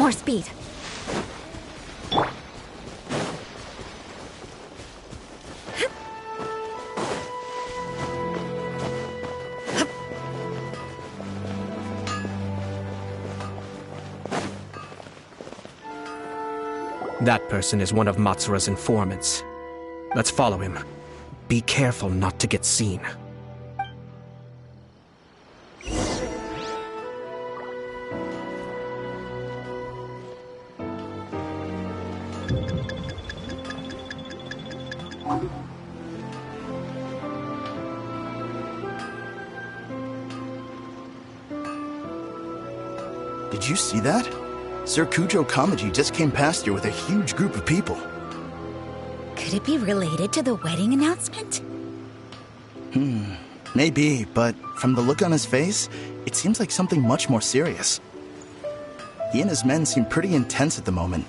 More speed. That person is one of Matsura's informants. Let's follow him. Be careful not to get seen. Did you see that? Sir Kujo Kamaji just came past here with a huge group of people. Could it be related to the wedding announcement? Maybe, but from the look on his face, it seems like something much more serious. He and his men seem pretty intense at the moment.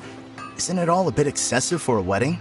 Isn't it all a bit excessive for a wedding?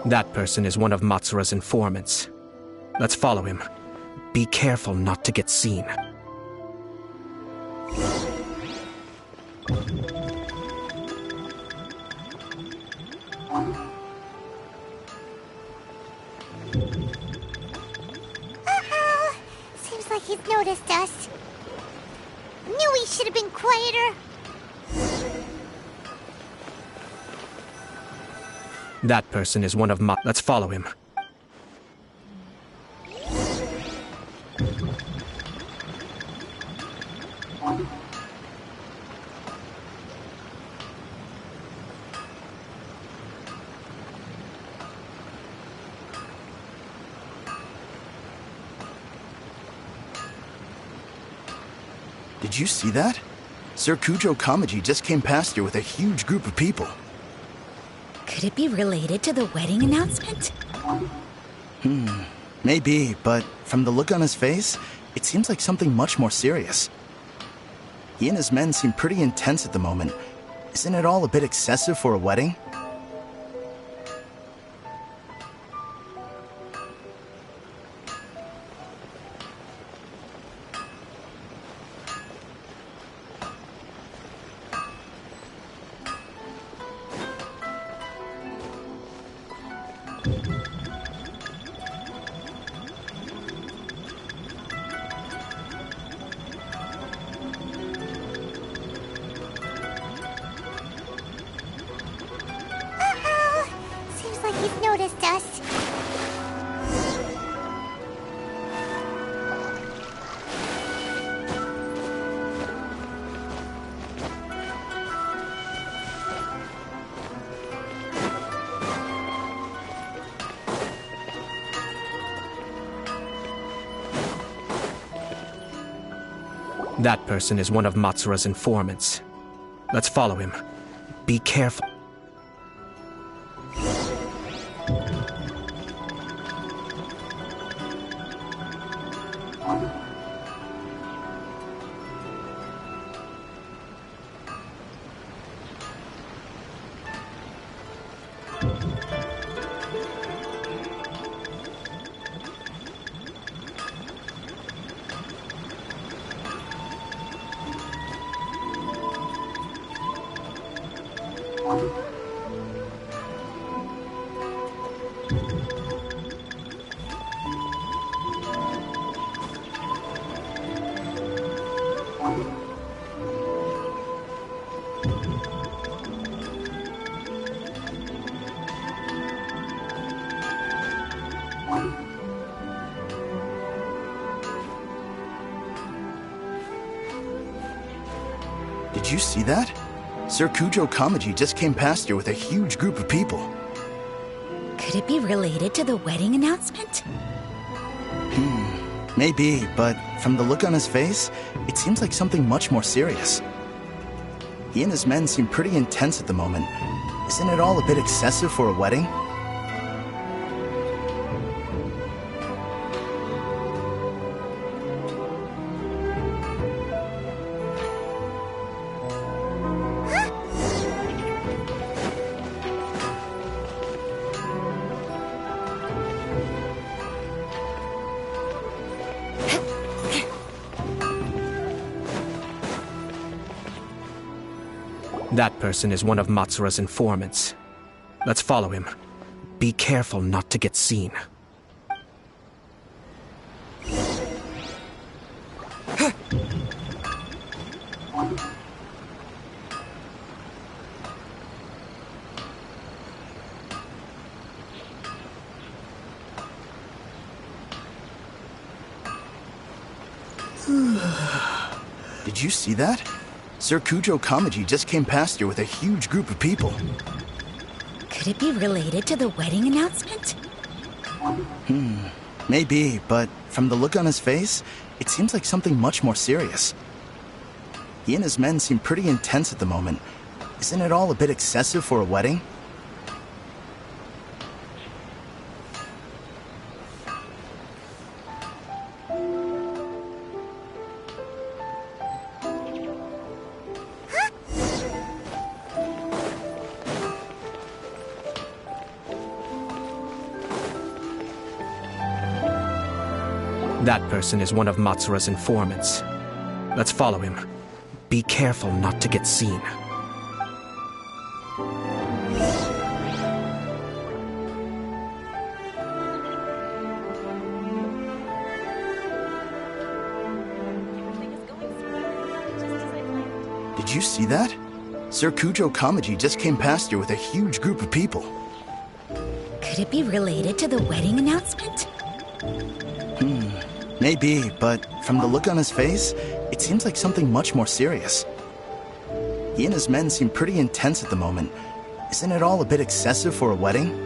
That person is one of Matsura's informants. Let's follow him. Be careful not to get seen. Uh-oh. Seems like he's noticed us. Knew he should have been quieter. That person is one of Let's follow him. Did you see that? Sir Kujo Kamaji just came past here with a huge group of people. Could it be related to the wedding announcement? Maybe, but from the look on his face, it seems like something much more serious. He and his men seem pretty intense at the moment. Isn't it all a bit excessive for a wedding? Seems like he's noticed us. That person is one of Matsura's informants. Let's follow him. Be careful. Did you see that? Sir Kujo Kamaji just came past here with a huge group of people. Could it be related to the wedding announcement? Maybe, but from the look on his face, it seems like something much more serious. He and his men seem pretty intense at the moment. Isn't it all a bit excessive for a wedding? That person is one of Matsura's informants. Let's follow him. Be careful not to get seen. Did you see that? Sir Kujo Kamaji just came past here with a huge group of people. Could it be related to the wedding announcement? Maybe, but from the look on his face, it seems like something much more serious. He and his men seem pretty intense at the moment. Isn't it all a bit excessive for a wedding? That person is one of Matsura's informants. Let's follow him. Be careful not to get seen. Did you see that? Sir Kujo Kamaji just came past here with a huge group of people. Could it be related to the wedding announcement? Maybe, but from the look on his face, it seems like something much more serious. He and his men seem pretty intense at the moment. Isn't it all a bit excessive for a wedding?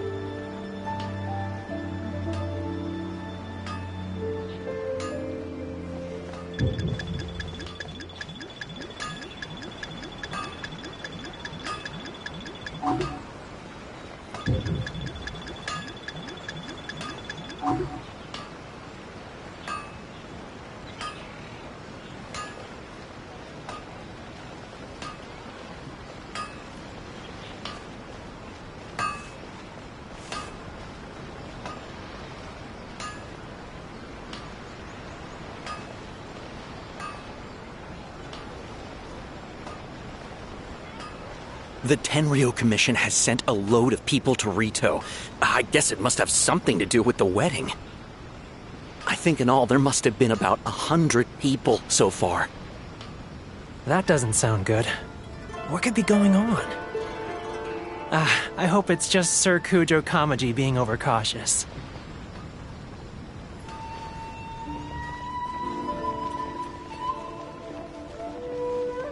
The Tenryo Commission has sent a load of people to Rito. I guess it must have something to do with the wedding. I think in all there must have been about 100 people so far. That doesn't sound good. What could be going on? I hope it's just Sir Kujo Kamaji being overcautious.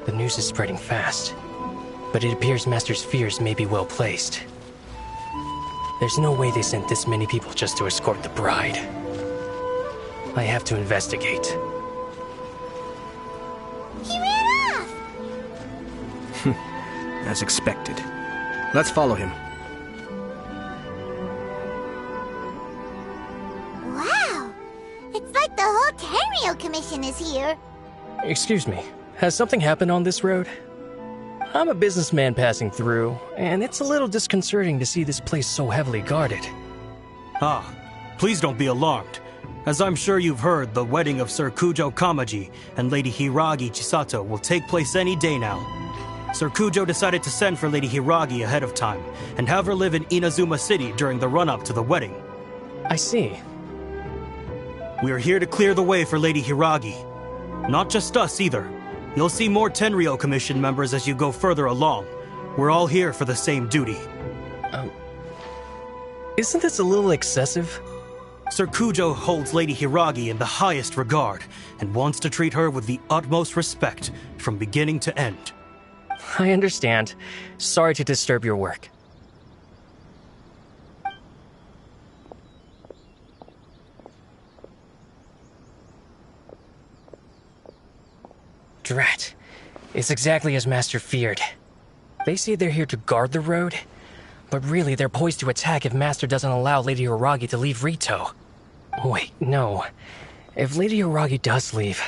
The news is spreading fast, but it appears Master's fears may be well placed. There's no way they sent this many people just to escort the bride. I have to investigate. He ran off! As expected. Let's follow him. Wow! It's like the whole Tenryo Commission is here. Excuse me, has something happened on this road? I'm a businessman passing through, and it's a little disconcerting to see this place so heavily guarded. Ah, please don't be alarmed. As I'm sure you've heard, the wedding of Sir Kujo Kamaji and Lady Hiragi Chisato will take place any day now. Sir Kujo decided to send for Lady Hiragi ahead of time and have her live in Inazuma City during the run-up to the wedding. I see. We are here to clear the way for Lady Hiragi. Not just us either. You'll see more Tenryo Commission members as you go further along. We're all here for the same duty. Isn't this a little excessive? Sir Kujo holds Lady Hiragi in the highest regard and wants to treat her with the utmost respect from beginning to end. I understand. Sorry to disturb your work. Drat. It's exactly as Master feared. They say they're here to guard the road, but really they're poised to attack if Master doesn't allow Lady Hiragi to leave Rito. Wait, no. If Lady Hiragi does leave,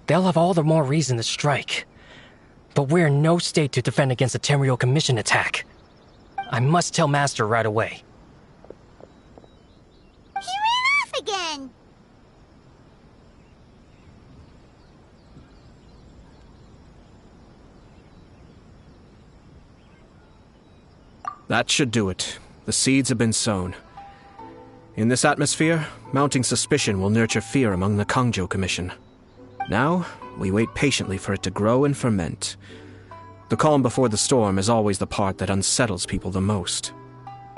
they'll have all the more reason to strike. But we're in no state to defend against a Tenryou Commission attack. I must tell Master right away. He ran off again! That should do it. The seeds have been sown. In this atmosphere, mounting suspicion will nurture fear among the Kangjo Commission. Now, we wait patiently for it to grow and ferment. The calm before the storm is always the part that unsettles people the most.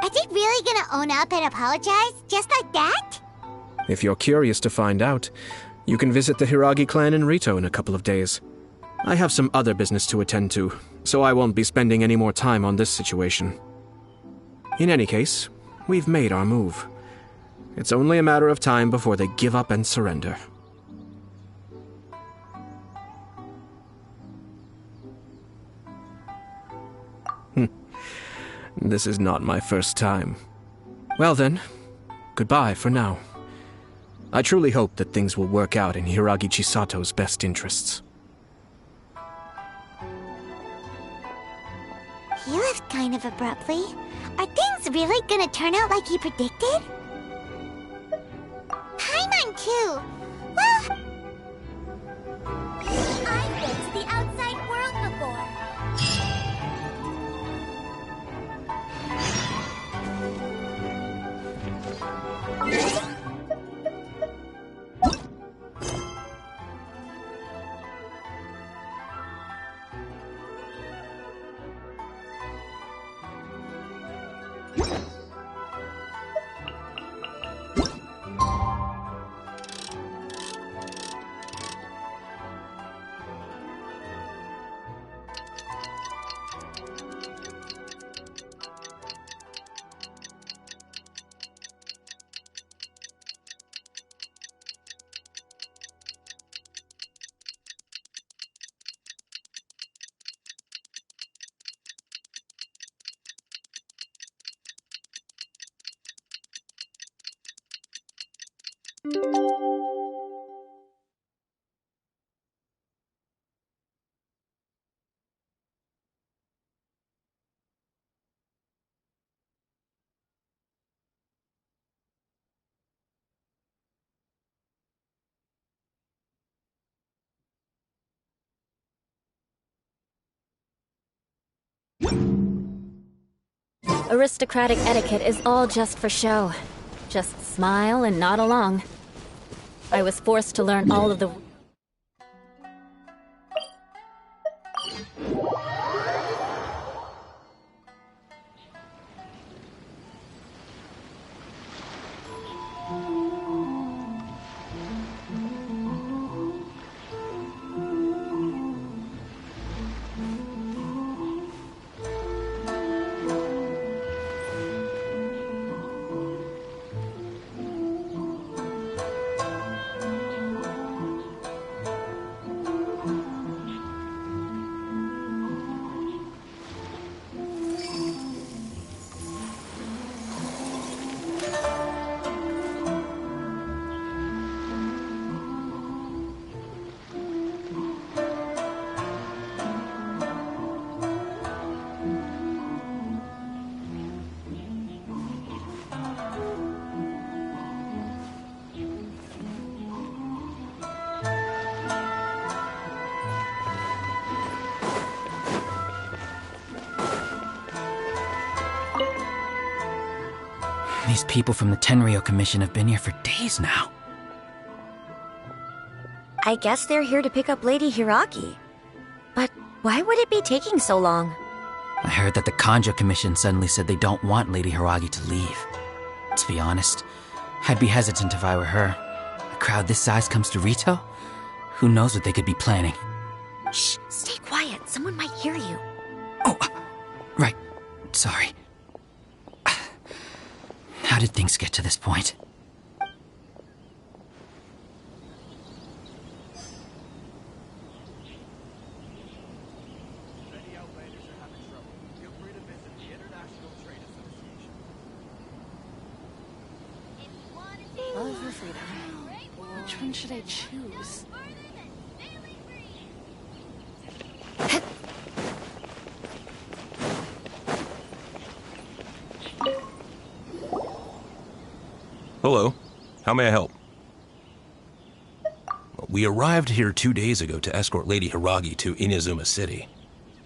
Are they really gonna own up and apologize, just like that? If you're curious to find out, you can visit the Hiragi clan in Rito in a couple of days. I have some other business to attend to, so I won't be spending any more time on this situation. In any case, we've made our move. It's only a matter of time before they give up and surrender. This is not my first time. Well then, goodbye for now. I truly hope that things will work out in Hiragi Chisato's best interests. He left kind of abruptly. Are things really gonna turn out like he predicted? Paimon too! Well... I've been to the outside world before. Aristocratic etiquette is all just for show. Just smile and nod along. I was forced to learn all of the... These people from the Tenryou Commission have been here for days now. I guess they're here to pick up Lady Hiragi. But why would it be taking so long? I heard that the Kangjo Commission suddenly said they don't want Lady Hiragi to leave. To be honest, I'd be hesitant if I were her. A crowd this size comes to Rito? Who knows what they could be planning? Shh, stay quiet. Someone might hear you. Oh, right. Sorry. How did things get to this point? freedom. Which one should I choose? Hello. How may I help? We arrived here 2 days ago to escort Lady Hiragi to Inazuma City.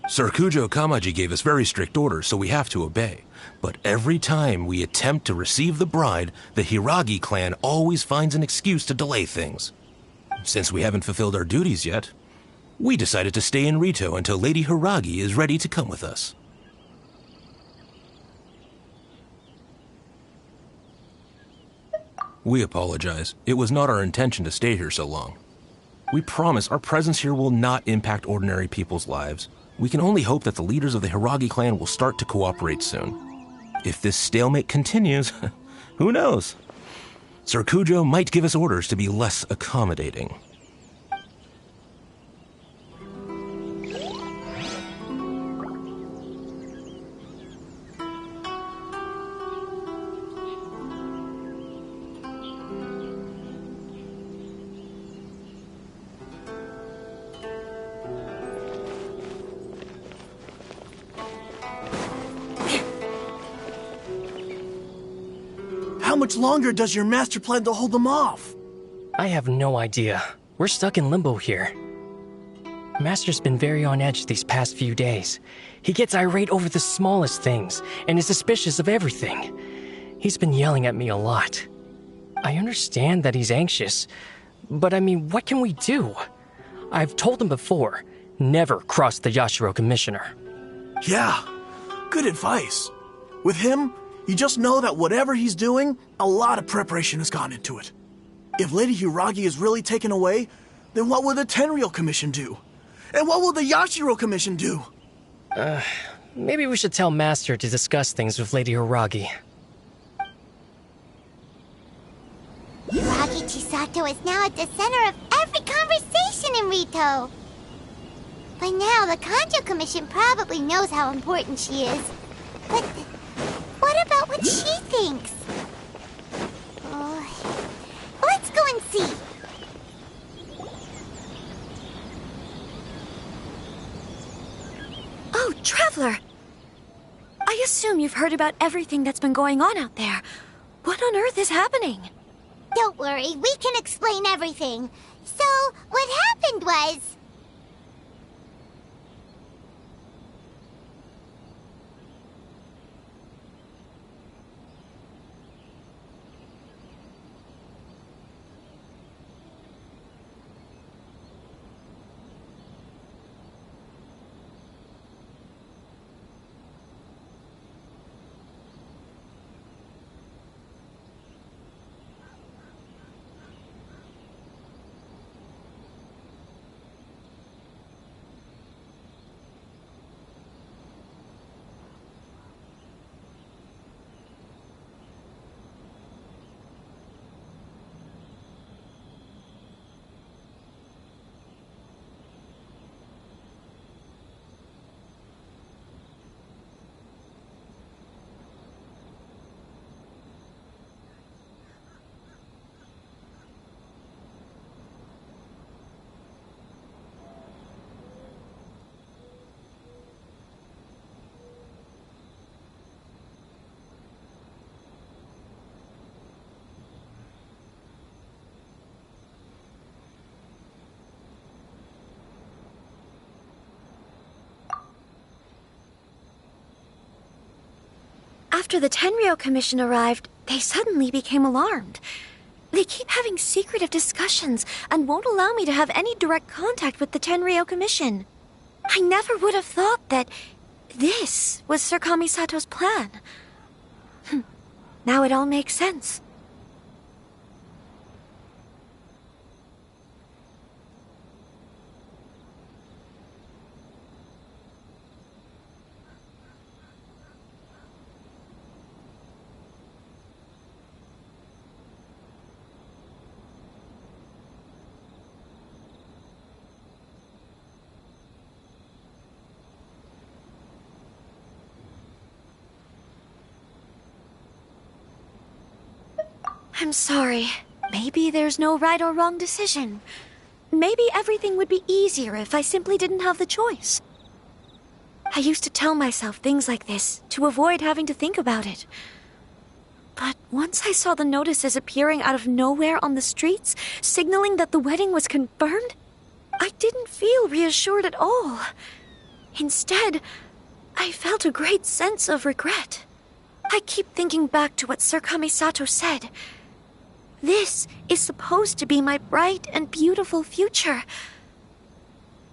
Sir Kujo Kamaji gave us very strict orders, so we have to obey. But every time we attempt to receive the bride, the Hiragi clan always finds an excuse to delay things. Since we haven't fulfilled our duties yet, we decided to stay in Rito until Lady Hiragi is ready to come with us. We apologize. It was not our intention to stay here so long. We promise our presence here will not impact ordinary people's lives. We can only hope that the leaders of the Hiragi clan will start to cooperate soon. If this stalemate continues, who knows? Sir Kujo might give us orders to be less accommodating. How much longer does your master plan to hold them off? I have no idea. We're stuck in limbo here. Master's been very on edge these past few days. He gets irate over the smallest things and is suspicious of everything. He's been yelling at me a lot. I understand that he's anxious, but I mean, what can we do? I've told him before, never cross the Yashiro Commissioner. Yeah, good advice. With him, you just know that whatever he's doing, a lot of preparation has gone into it. If Lady Hiragi is really taken away, then what will the Tenryou Commission do? And what will the Yashiro Commission do? Maybe we should tell Master to discuss things with Lady Hiragi. Hiragi Chisato is now at the center of every conversation in Rito. By now, the Kanjo Commission probably knows how important she is. But what about what she thinks? Let's go and see. Oh, Traveler! I assume you've heard about everything that's been going on out there. What on earth is happening? Don't worry, we can explain everything. So, what happened was... After the Tenryou Commission arrived, they suddenly became alarmed. They keep having secretive discussions and won't allow me to have any direct contact with the Tenryou Commission. I never would have thought that this was Sir Kamisato's plan. Now it all makes sense. I'm sorry. Maybe there's no right or wrong decision. Maybe everything would be easier if I simply didn't have the choice. I used to tell myself things like this to avoid having to think about it. But once I saw the notices appearing out of nowhere on the streets, signaling that the wedding was confirmed, I didn't feel reassured at all. Instead, I felt a great sense of regret. I keep thinking back to what Sir Kamisato said. This is supposed to be my bright and beautiful future.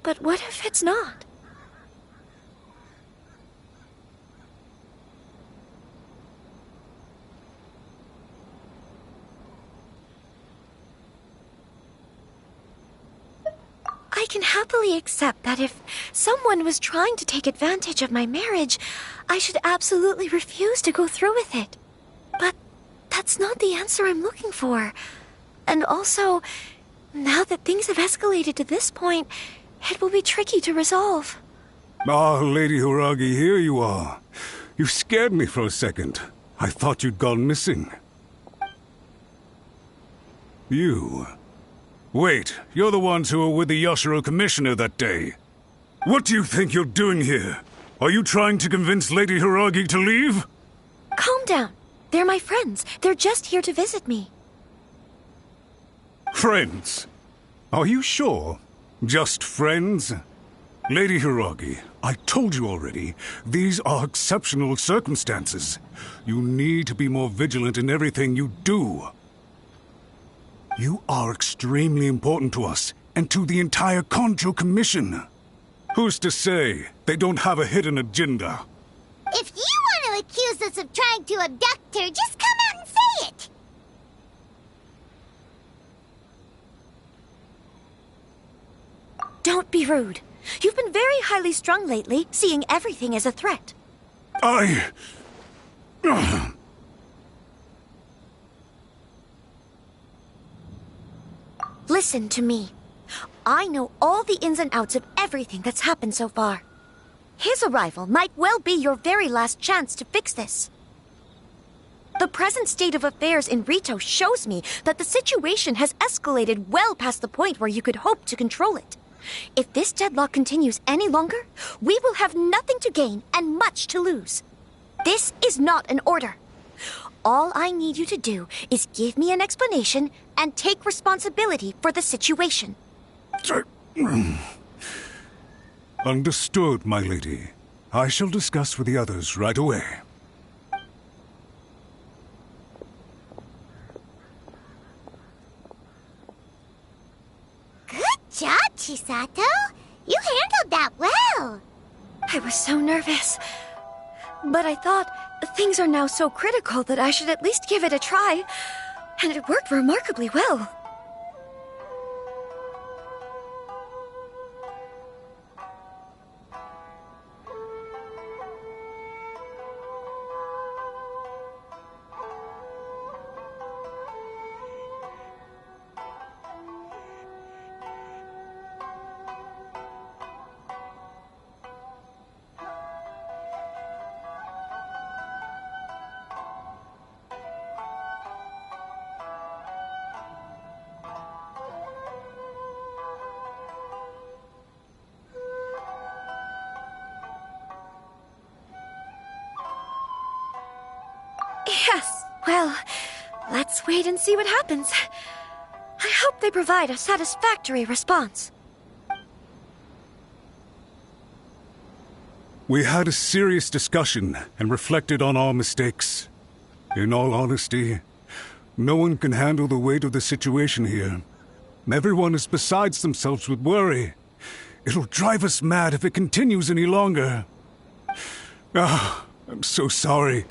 But what if it's not? I can happily accept that if someone was trying to take advantage of my marriage, I should absolutely refuse to go through with it. But that's not the answer I'm looking for. And also, now that things have escalated to this point, it will be tricky to resolve. Ah, Lady Hiragi, here you are. You scared me for a second. I thought you'd gone missing. You... Wait, you're the ones who were with the Yashiro Commissioner that day. What do you think you're doing here? Are you trying to convince Lady Hiragi to leave? Calm down. They're my friends. They're just here to visit me. Friends? Are you sure? Just friends? Lady Hiragi, I told you already, these are exceptional circumstances. You need to be more vigilant in everything you do. You are extremely important to us, and to the entire Kanjo Commission. Who's to say they don't have a hidden agenda? If you want to accuse us of trying to abduct her, just come out and say it! Don't be rude. You've been very highly strung lately, seeing everything as a threat. Listen to me. I know all the ins and outs of everything that's happened so far. His arrival might well be your very last chance to fix this. The present state of affairs in Rito shows me that the situation has escalated well past the point where you could hope to control it. If this deadlock continues any longer, we will have nothing to gain and much to lose. This is not an order. All I need you to do is give me an explanation and take responsibility for the situation. Understood, my lady. I shall discuss with the others right away. Good job, Chisato. You handled that well. I was so nervous. But I thought things are now so critical that I should at least give it a try. And it worked remarkably well. Yes, well, let's wait and see what happens. I hope they provide a satisfactory response. We had a serious discussion and reflected on our mistakes. In all honesty, no one can handle the weight of the situation here. Everyone is besides themselves with worry. It'll drive us mad if it continues any longer. I'm so sorry.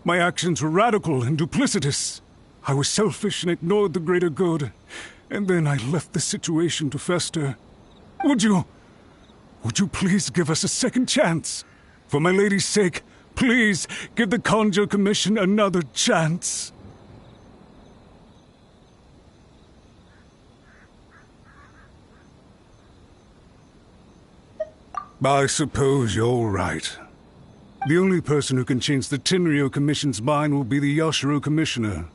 My actions were radical and duplicitous. I was selfish and ignored the greater good. And then I left the situation to fester. Would you please give us a second chance? For my lady's sake, please give the Kanjo Commission another chance. I suppose you're right. The only person who can change the Tenryo Commission's mind will be the Yashiro Commissioner.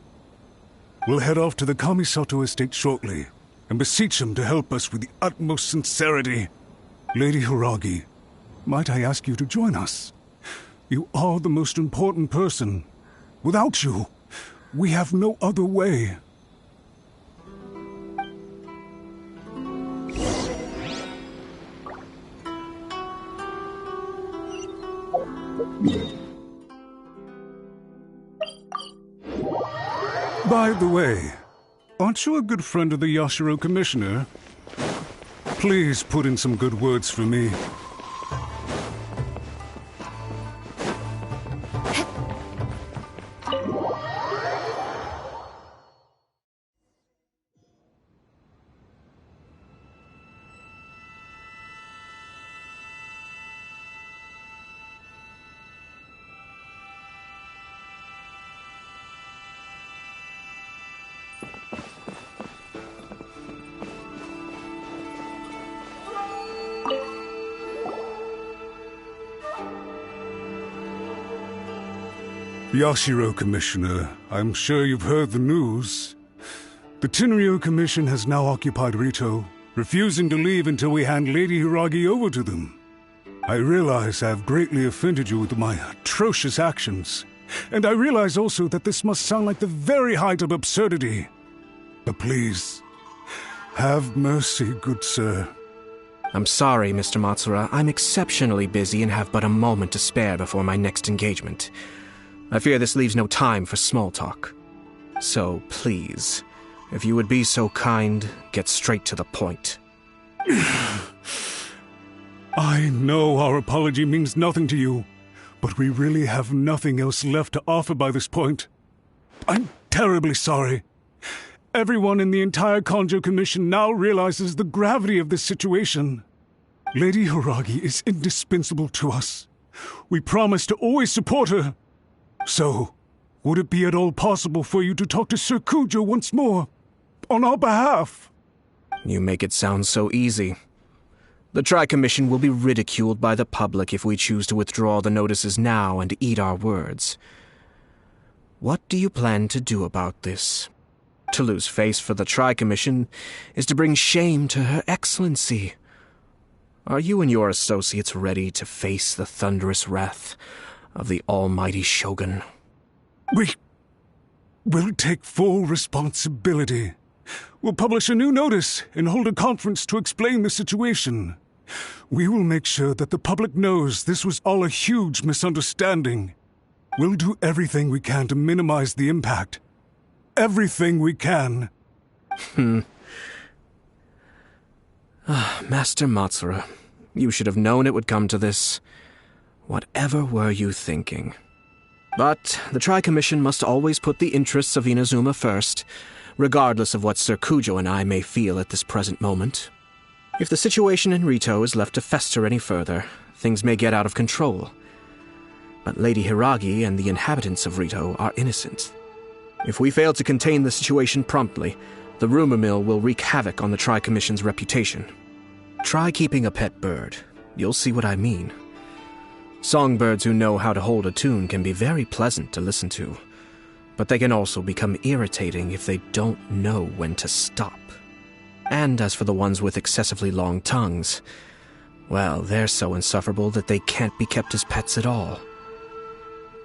We'll head off to the Kamisato estate shortly and beseech him to help us with the utmost sincerity. Lady Hiragi, might I ask you to join us? You are the most important person. Without you, we have no other way. By the way, aren't you a good friend of the Yashiro Commissioner? Please put in some good words for me. Yashiro Commissioner, I'm sure you've heard the news. The Tenryo Commission has now occupied Rito, refusing to leave until we hand Lady Hiragi over to them. I realize I have greatly offended you with my atrocious actions, and I realize also that this must sound like the very height of absurdity. But please, have mercy, good sir. I'm sorry, Mr. Matsura. I'm exceptionally busy and have but a moment to spare before my next engagement. I fear this leaves no time for small talk. So, please, if you would be so kind, get straight to the point. I know our apology means nothing to you, but we really have nothing else left to offer by this point. I'm terribly sorry. Everyone in the entire Kanjo Commission now realizes the gravity of this situation. Lady Hiragi is indispensable to us. We promise to always support her. So, would it be at all possible for you to talk to Sir Kujo once more, on our behalf? You make it sound so easy. The Tri-Commission will be ridiculed by the public if we choose to withdraw the notices now and eat our words. What do you plan to do about this? To lose face for the Tri-Commission is to bring shame to Her Excellency. Are you and your associates ready to face the thunderous wrath of the almighty Shogun? We'll take full responsibility. We'll publish a new notice and hold a conference to explain the situation. We will make sure that the public knows this was all a huge misunderstanding. We'll do everything we can to minimize the impact. Everything we can. Master Matsura, you should have known it would come to this. Whatever were you thinking? But the Tri-Commission must always put the interests of Inazuma first, regardless of what Sir Kujo and I may feel at this present moment. If the situation in Rito is left to fester any further, things may get out of control. But Lady Hiragi and the inhabitants of Rito are innocent. If we fail to contain the situation promptly, the rumor mill will wreak havoc on the Tri-Commission's reputation. Try keeping a pet bird. You'll see what I mean. Songbirds who know how to hold a tune can be very pleasant to listen to, but they can also become irritating if they don't know when to stop. And as for the ones with excessively long tongues, well, they're so insufferable that they can't be kept as pets at all.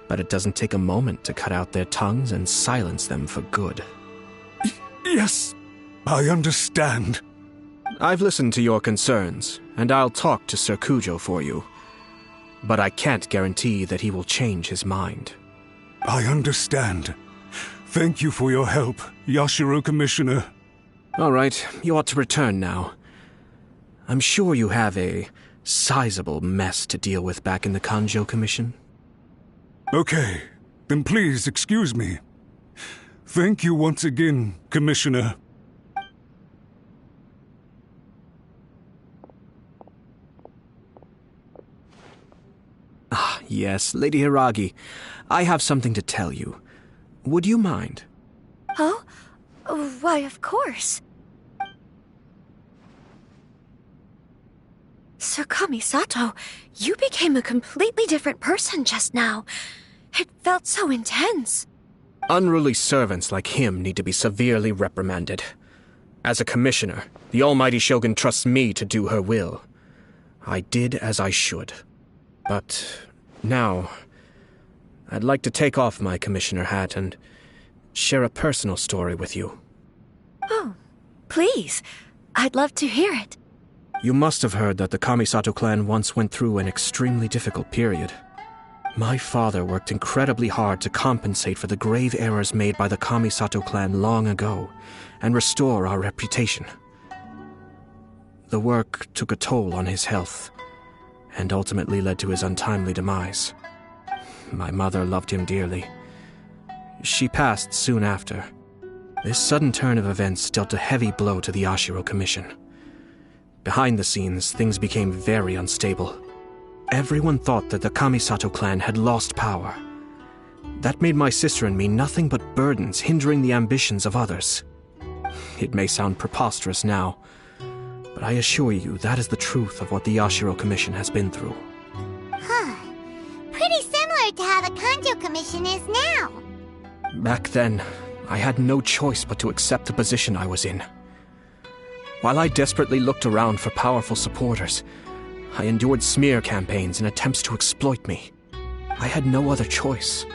But it doesn't take a moment to cut out their tongues and silence them for good. Yes, I understand. I've listened to your concerns, and I'll talk to Sir Kujo for you. But I can't guarantee that he will change his mind. I understand. Thank you for your help, Yashiro Commissioner. All right, you ought to return now. I'm sure you have a sizable mess to deal with back in the Kanjo Commission. Okay, then please excuse me. Thank you once again, Commissioner. Ah, yes, Lady Hiragi. I have something to tell you. Would you mind? Oh? Why, of course. Sir Kamisato, you became a completely different person just now. It felt so intense. Unruly servants like him need to be severely reprimanded. As a commissioner, the almighty Shogun trusts me to do her will. I did as I should. But now, I'd like to take off my commissioner hat and share a personal story with you. Oh, please. I'd love to hear it. You must have heard that the Kamisato clan once went through an extremely difficult period. My father worked incredibly hard to compensate for the grave errors made by the Kamisato clan long ago and restore our reputation. The work took a toll on his health and ultimately led to his untimely demise. My mother loved him dearly. She passed soon after. This sudden turn of events dealt a heavy blow to the Ashiro Commission. Behind the scenes, things became very unstable. Everyone thought that the Kamisato clan had lost power. That made my sister and me nothing but burdens hindering the ambitions of others. It may sound preposterous now, but I assure you that is the truth of what the Ashiro Commission has been through. Huh. Pretty similar to how the Kanjo Commission is now. Back then, I had no choice but to accept the position I was in. While I desperately looked around for powerful supporters, I endured smear campaigns and attempts to exploit me. I had no other choice.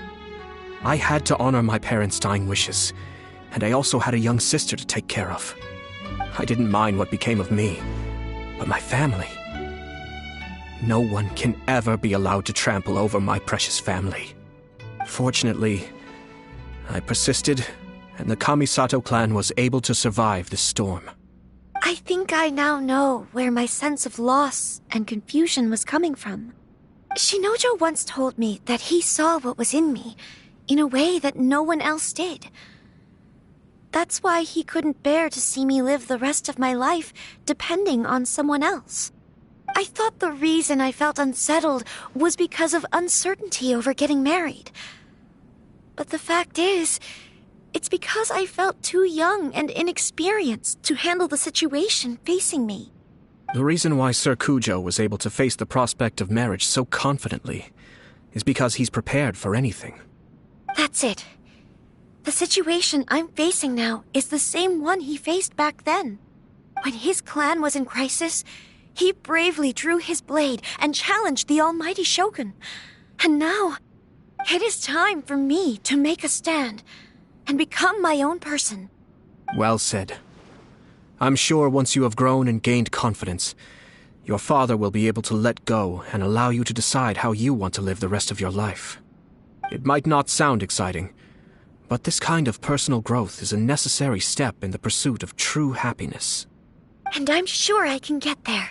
I had to honor my parents' dying wishes, and I also had a young sister to take care of. I didn't mind what became of me, but my family. No one can ever be allowed to trample over my precious family. Fortunately, I persisted, and the Kamisato clan was able to survive this storm. I think I now know where my sense of loss and confusion was coming from. Shinojo once told me that he saw what was in me in a way that no one else did. That's why he couldn't bear to see me live the rest of my life depending on someone else. I thought the reason I felt unsettled was because of uncertainty over getting married. But the fact is, it's because I felt too young and inexperienced to handle the situation facing me. The reason why Sir Kujo was able to face the prospect of marriage so confidently is because he's prepared for anything. That's it. The situation I'm facing now is the same one he faced back then. When his clan was in crisis, he bravely drew his blade and challenged the almighty Shogun. And now, it is time for me to make a stand and become my own person. Well said. I'm sure once you have grown and gained confidence, your father will be able to let go and allow you to decide how you want to live the rest of your life. It might not sound exciting, but this kind of personal growth is a necessary step in the pursuit of true happiness. And I'm sure I can get there.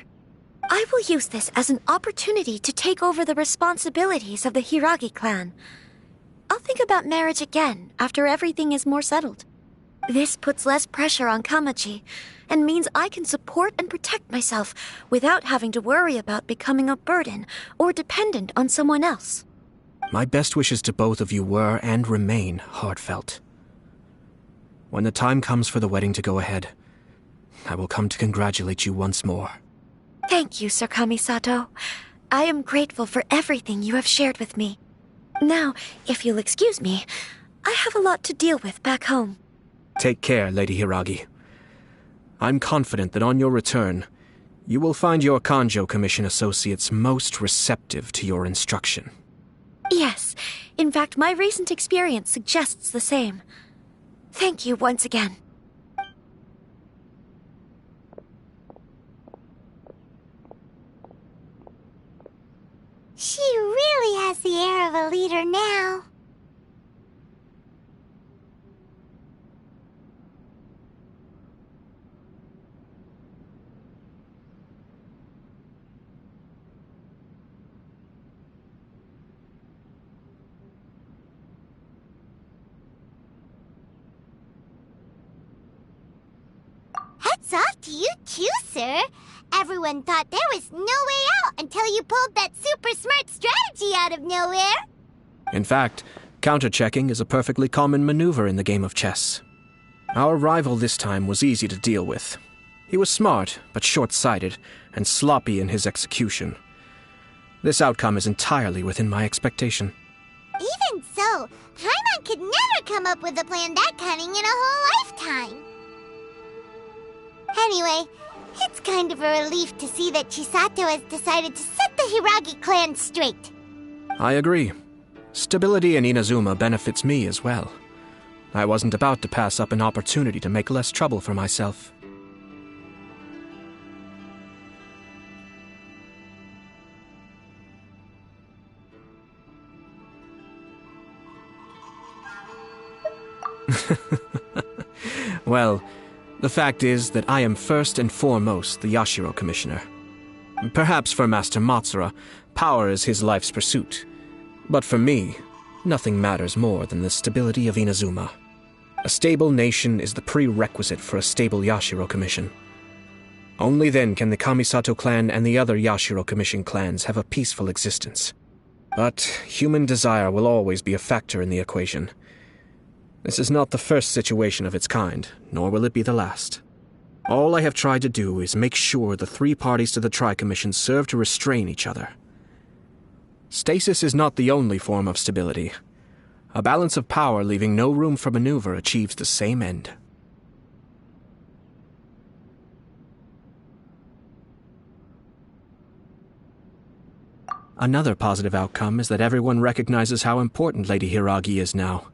I will use this as an opportunity to take over the responsibilities of the Hiragi clan. I'll think about marriage again after everything is more settled. This puts less pressure on Kamaji, and means I can support and protect myself without having to worry about becoming a burden or dependent on someone else. My best wishes to both of you were and remain heartfelt. When the time comes for the wedding to go ahead, I will come to congratulate you once more. Thank you, Sir Kamisato. I am grateful for everything you have shared with me. Now, if you'll excuse me, I have a lot to deal with back home. Take care, Lady Hiragi. I'm confident that on your return, you will find your Kanjo Commission associates most receptive to your instruction. Yes, in fact, my recent experience suggests the same. Thank you once again. She really has the air of a leader now. Hats off to you too, sir. Everyone thought there was no way out until you pulled that super smart strategy out of nowhere. In fact, counter-checking is a perfectly common maneuver in the game of chess. Our rival this time was easy to deal with. He was smart, but short-sighted, and sloppy in his execution. This outcome is entirely within my expectation. Even so, know, Paimon could never come up with a plan that cunning in a whole lifetime. Anyway, it's kind of a relief to see that Chisato has decided to set the Hiragi clan straight. I agree. Stability in Inazuma benefits me as well. I wasn't about to pass up an opportunity to make less trouble for myself. Well, the fact is that I am first and foremost the Yashiro Commissioner. Perhaps for Master Matsura, power is his life's pursuit. But for me, nothing matters more than the stability of Inazuma. A stable nation is the prerequisite for a stable Yashiro Commission. Only then can the Kamisato clan and the other Yashiro Commission clans have a peaceful existence. But human desire will always be a factor in the equation. This is not the first situation of its kind, nor will it be the last. All I have tried to do is make sure the three parties to the Tri-Commission serve to restrain each other. Stasis is not the only form of stability. A balance of power leaving no room for maneuver achieves the same end. Another positive outcome is that everyone recognizes how important Lady Hiragi is now.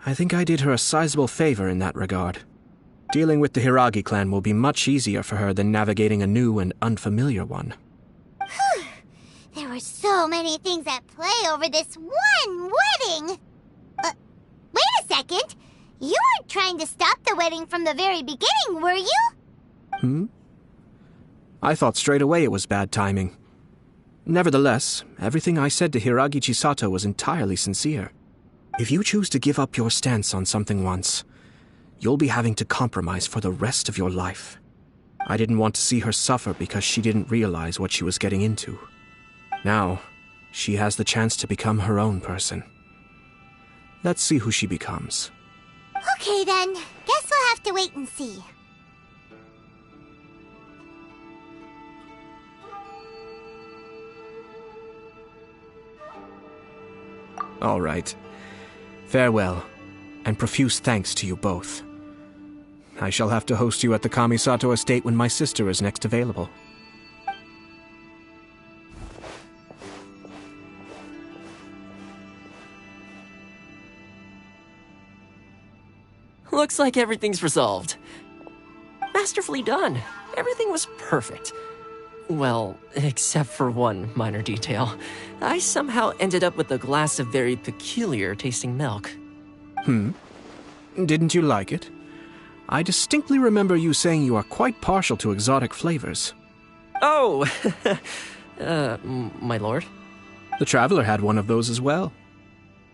I think I did her a sizable favor in that regard. Dealing with the Hiragi clan will be much easier for her than navigating a new and unfamiliar one. There were so many things at play over this one wedding! Wait a second! You weren't trying to stop the wedding from the very beginning, were you? I thought straight away it was bad timing. Nevertheless, everything I said to Hiragi Chisato was entirely sincere. If you choose to give up your stance on something once, you'll be having to compromise for the rest of your life. I didn't want to see her suffer because she didn't realize what she was getting into. Now, she has the chance to become her own person. Let's see who she becomes. Okay then, guess we'll have to wait and see. All right. Farewell, and profuse thanks to you both. I shall have to host you at the Kamisato estate when my sister is next available. Looks like everything's resolved. Masterfully done. Everything was perfect. Well, except for one minor detail. I somehow ended up with a glass of very peculiar tasting milk. Didn't you like it? I distinctly remember you saying you are quite partial to exotic flavors. Oh, my lord? The Traveler had one of those as well.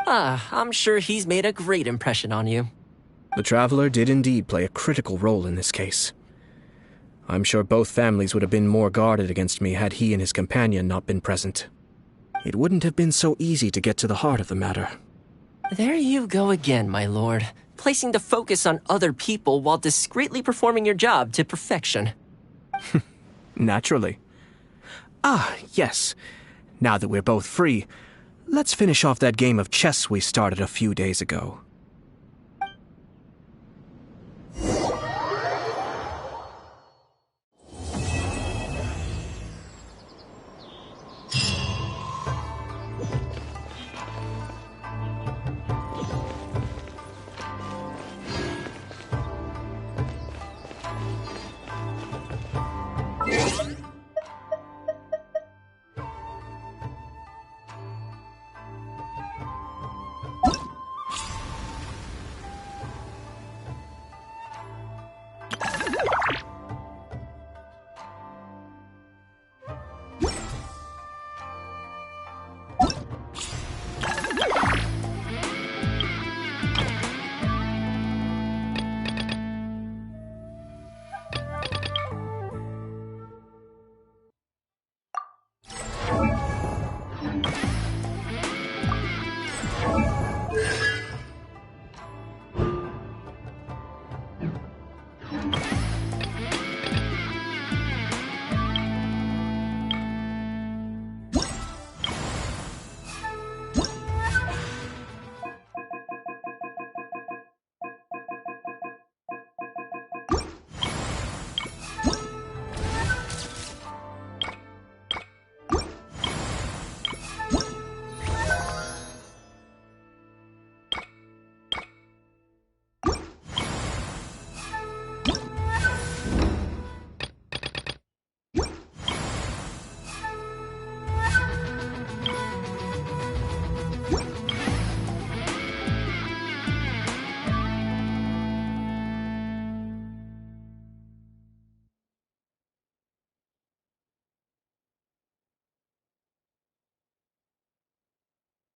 I'm sure he's made a great impression on you. The Traveler did indeed play a critical role in this case. I'm sure both families would have been more guarded against me had he and his companion not been present. It wouldn't have been so easy to get to the heart of the matter. There you go again, my lord. Placing the focus on other people while discreetly performing your job to perfection. Naturally. Yes. Now that we're both free, let's finish off that game of chess we started a few days ago.